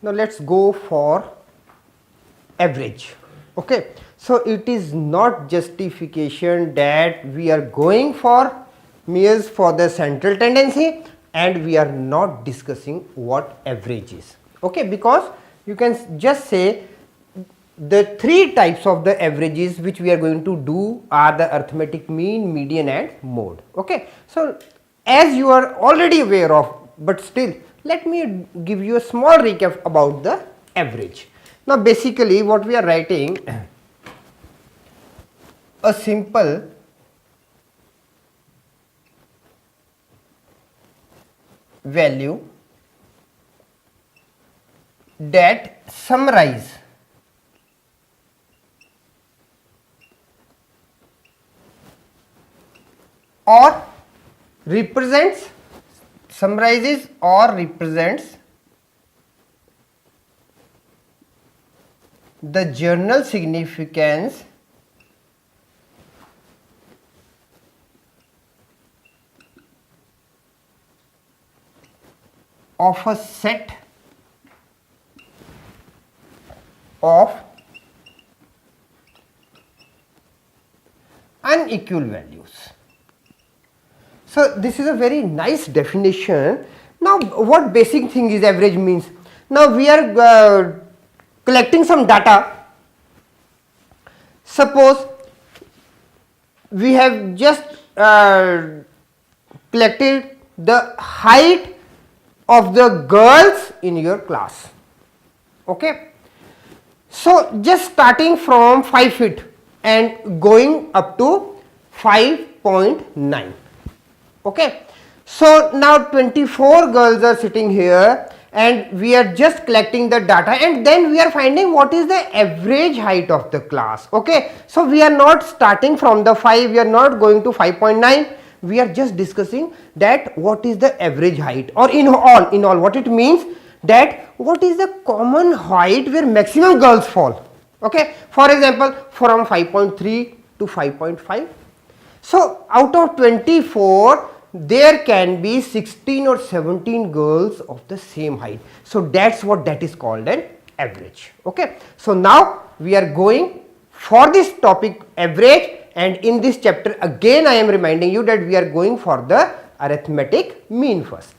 Now let's go for average. Okay, so it is not justification that we are going for means for the central tendency and we are not discussing what average is. Okay, because you can just say the three types of the averages which we are going to do are the arithmetic mean, median and mode. Okay, so as you are already aware of, but still let me give you a small recap about the average. Now basically what we are writing a simple value that summarize or represents, summarizes or represents the general significance of a set of unequal values. So this is a very nice definition. Now what basic thing is average means? Now we are collecting some data. Suppose we have just collected the height of the girls in your class. Okay, so just starting from 5 feet and going up to 5.9. Okay, so now 24 girls are sitting here and we are just collecting the data and then we are finding what is the average height of the class. Okay, so we are not starting from the 5, we are not going to 5.9, we are just discussing that what is the average height, or in all what it means, that what is the common height where maximum girls fall. Okay, for example from 5.3 to 5.5. So out of 24 there can be 16 or 17 girls of the same height. So that's what that is called an average. Okay, so now we are going for this topic average, and in this chapter again I am reminding you that we are going for the arithmetic mean first.